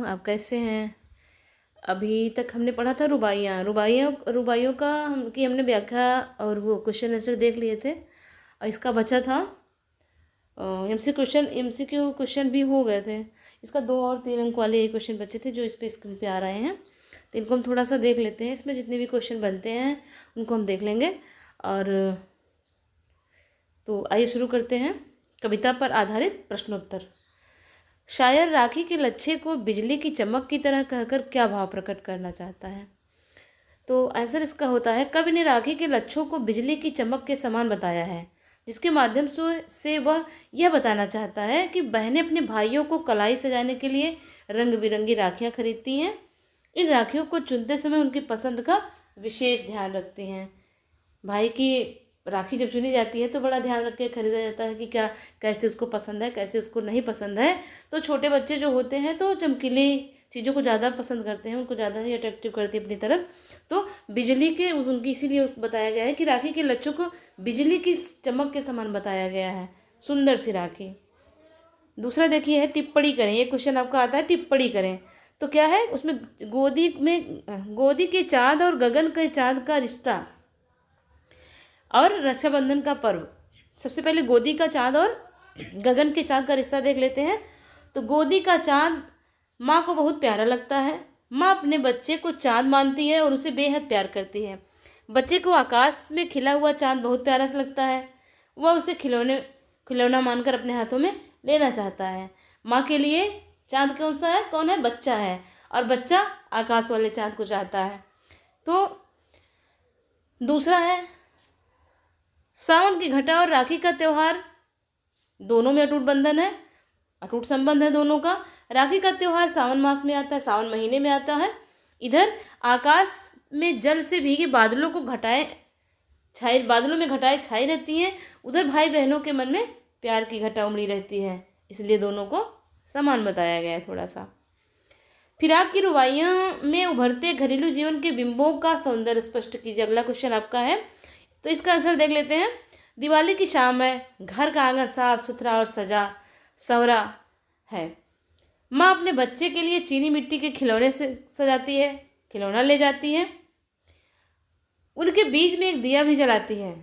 आप कैसे हैं। अभी तक हमने पढ़ा था रुबाइयाँ रुबाइयों रुबाइयों का हमने व्याख्या और वो क्वेश्चन आंसर देख लिए थे। और इसका बचा था एमसीक्यू क्वेश्चन भी हो गए थे। इसका 2 और 3 अंक वाले क्वेश्चन बचे थे जो इस पे स्क्रीन पे आ रहे हैं। तो इनको हम थोड़ा सा देख लेते हैं। इसमें जितने भी क्वेश्चन बनते हैं उनको हम देख लेंगे। और तो आइए शुरू करते हैं। कविता पर आधारित प्रश्नोत्तर। शायर राखी के लच्छे को बिजली की चमक की तरह कहकर क्या भाव प्रकट करना चाहता है। तो आंसर इसका होता है, कवि ने राखी के लच्छों को बिजली की चमक के समान बताया है, जिसके माध्यम से वह यह बताना चाहता है कि बहनें अपने भाइयों को कलाई सजाने के लिए रंग बिरंगी राखियाँ खरीदती हैं। इन राखियों को चुनते समय उनकी पसंद का विशेष ध्यान रखती हैं। भाई की राखी जब चुनी जाती है तो बड़ा ध्यान रख के खरीदा जाता है कि क्या कैसे उसको पसंद है, कैसे उसको नहीं पसंद है। तो छोटे बच्चे जो होते हैं तो चमकीली चीज़ों को ज़्यादा पसंद करते हैं, उनको ज़्यादा ही अट्रैक्टिव करती है अपनी तरफ। तो बिजली के उनकी इसीलिए बताया गया है कि राखी के लच्छों को बिजली की चमक के समान बताया गया है, सुंदर सी राखी। दूसरा देखिए है टिप्पणी करें। ये क्वेश्चन आपका आता है टिप्पणी करें। तो क्या है उसमें, गोदी के चाँद और गगन के चाँद का रिश्ता और रक्षाबंधन का पर्व। सबसे पहले गोदी का चाँद और गगन के चाँद का रिश्ता देख लेते हैं। तो गोदी का चाँद माँ को बहुत प्यारा लगता है। माँ अपने बच्चे को चाँद मानती है और उसे बेहद प्यार करती है। बच्चे को आकाश में खिला हुआ चाँद बहुत प्यारा लगता है। वह उसे खिलौना मानकर अपने हाथों में लेना चाहता है। माँ के लिए चाँद कौन है? बच्चा है, और बच्चा आकाश वाले चाँद को चाहता है। तो दूसरा है सावन की घटा और राखी का त्यौहार। दोनों में अटूट बंधन है, अटूट संबंध है दोनों का। राखी का त्यौहार सावन मास में आता है, सावन महीने में आता है। इधर आकाश में जल से भीगे बादलों में घटाएं छाई रहती हैं। उधर भाई बहनों के मन में प्यार की घटा उमड़ी रहती है, इसलिए दोनों को समान बताया गया है थोड़ा सा। फिराक की रुबाइयाँ में उभरते घरेलू जीवन के बिंबों का सौंदर्य स्पष्ट कीजिए। अगला क्वेश्चन आपका है, तो इसका आंसर देख लेते हैं। दिवाली की शाम है, घर का आंगन साफ सुथरा और सजा संवरा है। माँ अपने बच्चे के लिए चीनी मिट्टी के खिलौने से सजाती है, खिलौना ले जाती है। उनके बीच में एक दिया भी जलाती है,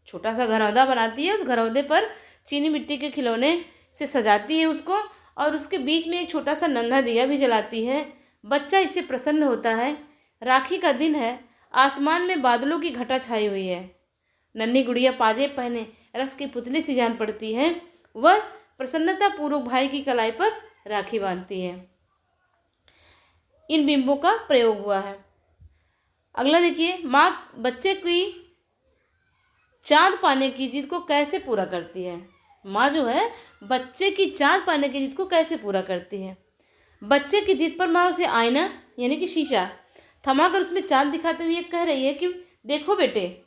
छोटा सा घरौंदा बनाती है। उस घरौंदे पर चीनी मिट्टी के खिलौने से सजाती है उसको, और उसके बीच में एक छोटा सा नन्हा दिया भी जलाती है। बच्चा इससे प्रसन्न होता है। राखी का दिन है, आसमान में बादलों की घटा छाई हुई है। नन्ही गुड़िया पाजेब पहने रस की पुतली सी जान पड़ती है। वह प्रसन्नता पूर्वक भाई की कलाई पर राखी बांधती है। इन बिंबों का प्रयोग हुआ है। अगला देखिए, माँ बच्चे की चाँद पाने की जिद को कैसे पूरा करती है। माँ जो है बच्चे की चाँद पाने की जिद को कैसे पूरा करती है। बच्चे की जिद पर माँ उसे आईना यानी कि शीशा थमाकर उसमें चाँद दिखाते हुए कह रही है कि देखो बेटे,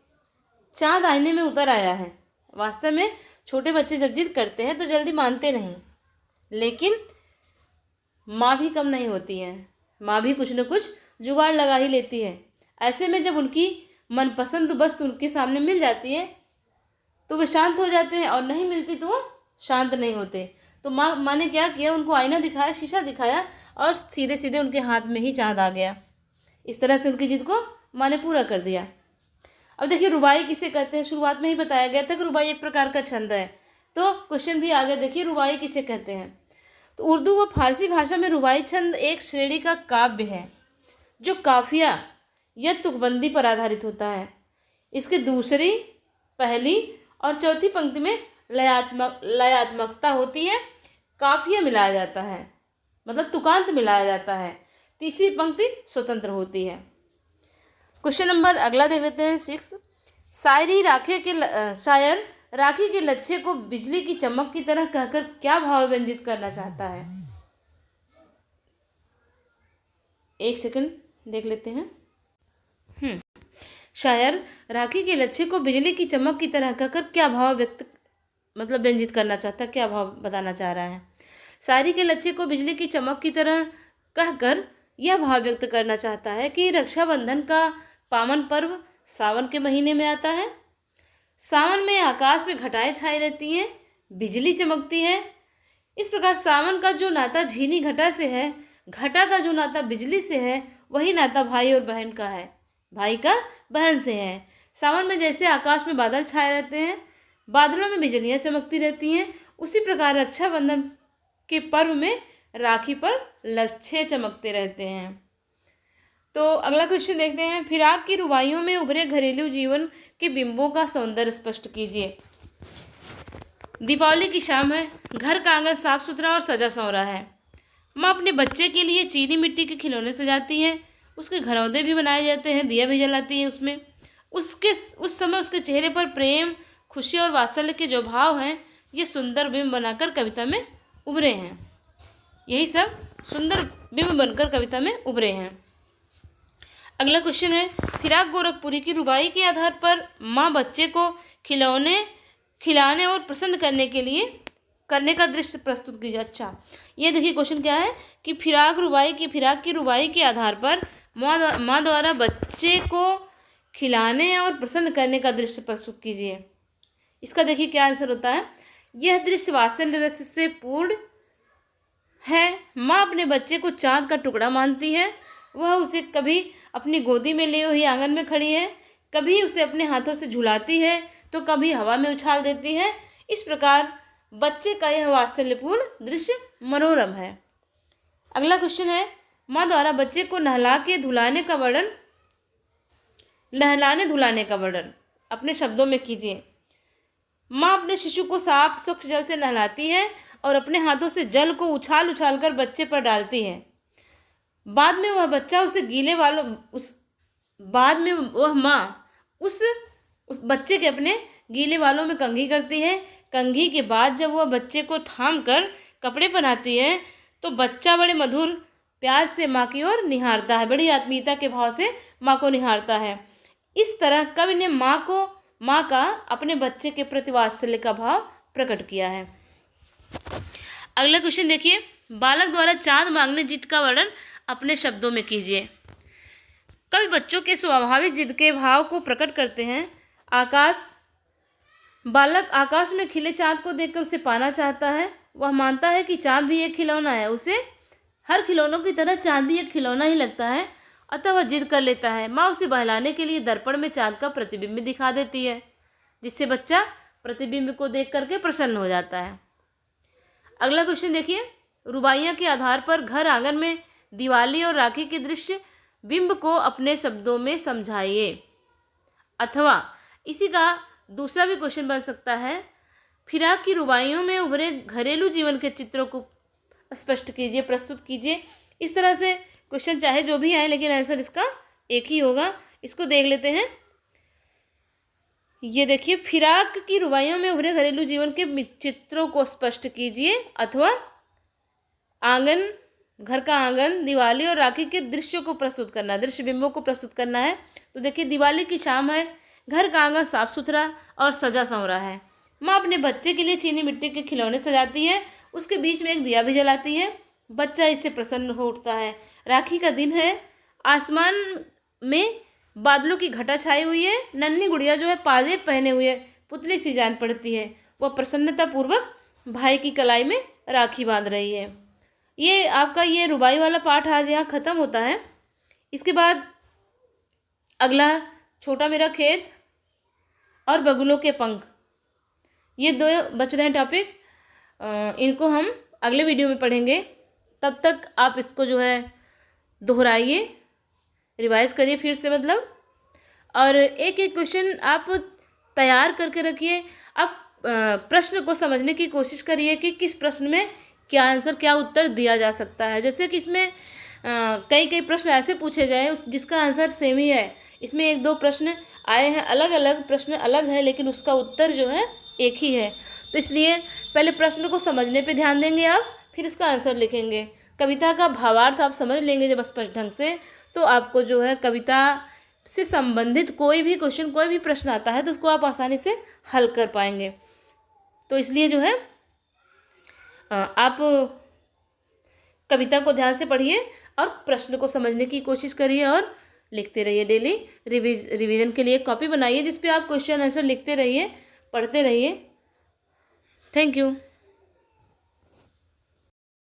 चाँद आईने में उतर आया है। वास्तव में छोटे बच्चे जब जिद करते हैं तो जल्दी मानते नहीं, लेकिन माँ भी कम नहीं होती है। माँ भी कुछ न कुछ जुगाड़ लगा ही लेती है। ऐसे में जब उनकी मनपसंद वस्तु उनके सामने मिल जाती है तो वे शांत हो जाते हैं, और नहीं मिलती तो वो शांत नहीं होते। तो माँ ने क्या किया, उनको आईना दिखाया, शीशा दिखाया, और सीधे सीधे उनके हाथ में ही चाँद आ गया। इस तरह से उनकी जिद को माँ ने पूरा कर दिया। अब देखिए रुबाई किसे कहते हैं। शुरुआत में ही बताया गया था कि रुबाई एक प्रकार का छंद है, तो क्वेश्चन भी आगे देखिए रुबाई किसे कहते हैं। तो उर्दू व फारसी भाषा में रुबाई छंद एक श्रेणी का काव्य है जो काफिया या तुकबंदी पर आधारित होता है। इसके दूसरी, पहली और चौथी पंक्ति में लयात्मकता होती है, काफिया मिलाया जाता है, मतलब तुकांत मिलाया जाता है। तीसरी पंक्ति स्वतंत्र होती है। क्वेश्चन नंबर अगला देख लेते हैं 6। शायर राखी के लच्छे को बिजली की चमक की तरह कहकर क्या भाव व्यंजित करना चाहता है। एक सेकंड देख लेते हैं। शायर राखी के लच्छे को बिजली की चमक की तरह कहकर क्या भाव व्यंजित करना चाहता है, क्या भाव बताना चाह रहा है। शायरी के लच्छे को बिजली की चमक की तरह कहकर यह भाव व्यक्त करना चाहता है कि रक्षाबंधन का पावन पर्व सावन के महीने में आता है। सावन में आकाश में घटाएं छाई रहती हैं, बिजली चमकती है। इस प्रकार सावन का जो नाता झीनी घटा से है घटा का जो नाता बिजली से है वही नाता भाई और बहन का है, भाई का बहन से है। सावन में जैसे आकाश में बादल छाए रहते हैं, बादलों में बिजलियां चमकती रहती हैं, उसी प्रकार रक्षाबंधन के पर्व में राखी पर लच्छे चमकते रहते हैं। तो अगला क्वेश्चन देखते हैं, फिराक की रुबाइयों में उभरे घरेलू जीवन के बिंबों का सौंदर्य स्पष्ट कीजिए। दीपावली की शाम है, घर का आंगन साफ सुथरा और सजा संवरा है। माँ अपने बच्चे के लिए चीनी मिट्टी के खिलौने सजाती है, उसके घरौंदे भी बनाए जाते हैं, दिया भी जलाती है उसमें। उस समय उसके चेहरे पर प्रेम, खुशी और वात्सल्य के जो भाव हैं, ये सुंदर बिंब बनाकर कविता में उभरे हैं। यही सब सुंदर बिंब बनकर कविता में उभरे हैं। अगला क्वेश्चन है, फिराक गोरखपुरी की रुबाई के आधार पर माँ बच्चे को खिलाने और प्रसन्न करने का दृश्य प्रस्तुत कीजिए। अच्छा, ये देखिए क्वेश्चन क्या है कि फिराक की रुबाई के आधार पर माँ द्वारा बच्चे को खिलाने और प्रसन्न करने का दृश्य प्रस्तुत कीजिए। इसका देखिए क्या आंसर होता है। यह दृश्य वात्सल्य रस से पूर्ण है। माँ अपने बच्चे को चाँद का टुकड़ा मानती है। वह उसे कभी अपनी गोदी में लिए हुई आंगन में खड़ी है, कभी उसे अपने हाथों से झुलाती है, तो कभी हवा में उछाल देती है। इस प्रकार बच्चे का यह वात्सल्यपूर्ण दृश्य मनोरम है। अगला क्वेश्चन है, माँ द्वारा बच्चे को नहलाने धुलाने का वर्णन अपने शब्दों में कीजिए। माँ अपने शिशु को साफ स्वच्छ जल से नहलाती है और अपने हाथों से जल को उछाल कर बच्चे पर डालती है। बाद में वह माँ उस बच्चे के अपने गीले बालों में कंघी करती है। कंघी के बाद जब वह बच्चे को थाम कर कपड़े पहनाती है तो बच्चा बड़े मधुर प्यार से माँ की ओर निहारता है, बड़ी आत्मीयता के भाव से माँ को निहारता है। इस तरह कवि ने माँ का अपने बच्चे के प्रति वात्सल्य का भाव प्रकट किया है। अगला क्वेश्चन देखिए, बालक द्वारा चाँद मांगने जिद का वर्णन अपने शब्दों में कीजिए। कवि बच्चों के स्वाभाविक जिद के भाव को प्रकट करते हैं। बालक आकाश में खिले चाँद को देखकर उसे पाना चाहता है। वह मानता है कि चाँद भी एक खिलौना है, उसे हर खिलौनों की तरह चाँद भी एक खिलौना ही लगता है, अतः वह जिद कर लेता है। माँ उसे बहलाने के लिए दर्पण में चाँद का प्रतिबिंब दिखा देती है, जिससे बच्चा प्रतिबिंब को देख करके प्रसन्न हो जाता है। अगला क्वेश्चन देखिए, रुबाइयाँ के आधार पर घर आंगन में दिवाली और राखी के दृश्य बिंब को अपने शब्दों में समझाइए। अथवा इसी का दूसरा भी क्वेश्चन बन सकता है, फिराक की रुबाइयों में उभरे घरेलू जीवन के चित्रों को स्पष्ट कीजिए, प्रस्तुत कीजिए। इस तरह से क्वेश्चन चाहे जो भी आए, लेकिन आंसर इसका एक ही होगा। इसको देख लेते हैं। ये देखिए, फिराक की रुबाइयों में उभरे घरेलू जीवन के चित्रों को स्पष्ट कीजिए, अथवा घर का आंगन, दिवाली और राखी के दृश्यों को प्रस्तुत करना, दृश्य बिंबों को प्रस्तुत करना है। तो देखिए, दिवाली की शाम है, घर का आंगन साफ सुथरा और सजा संवरा है। माँ अपने बच्चे के लिए चीनी मिट्टी के खिलौने सजाती है, उसके बीच में एक दिया भी जलाती है। बच्चा इससे प्रसन्न हो उठता है। राखी का दिन है, आसमान में बादलों की घटा छाई हुई है। नन्ही गुड़िया जो है पाजेब पहने हुए पुतली सी जान पड़ती है। वह प्रसन्नतापूर्वक भाई की कलाई में राखी बांध रही है। ये आपका ये रुबाई वाला पाठ आज यहाँ ख़त्म होता है। इसके बाद अगला छोटा मेरा खेत और बगुलों के पंख, ये दो बच रहे हैं टॉपिक। इनको हम अगले वीडियो में पढ़ेंगे। तब तक आप इसको जो है दोहराइए, रिवाइज करिए फिर से मतलब, और एक एक क्वेश्चन आप तैयार करके रखिए। आप प्रश्न को समझने की कोशिश करिए कि किस प्रश्न में क्या आंसर, क्या उत्तर दिया जा सकता है। जैसे कि इसमें कई प्रश्न ऐसे पूछे गए हैं जिसका आंसर सेम ही है। इसमें एक दो प्रश्न आए हैं, अलग अलग प्रश्न अलग है, लेकिन उसका उत्तर जो है एक ही है। तो इसलिए पहले प्रश्न को समझने पे ध्यान देंगे आप, फिर उसका आंसर लिखेंगे। कविता का भावार्थ आप समझ लेंगे जब स्पष्ट ढंग से, तो आपको जो है कविता से संबंधित कोई भी क्वेश्चन, कोई भी प्रश्न आता है तो उसको आप आसानी से हल कर पाएंगे। तो इसलिए जो है आप कविता को ध्यान से पढ़िए और प्रश्न को समझने की कोशिश करिए और लिखते रहिए। डेली रिवीजन के लिए कॉपी बनाइए जिस पे आप क्वेश्चन आंसर लिखते रहिए, पढ़ते रहिए। Thank you.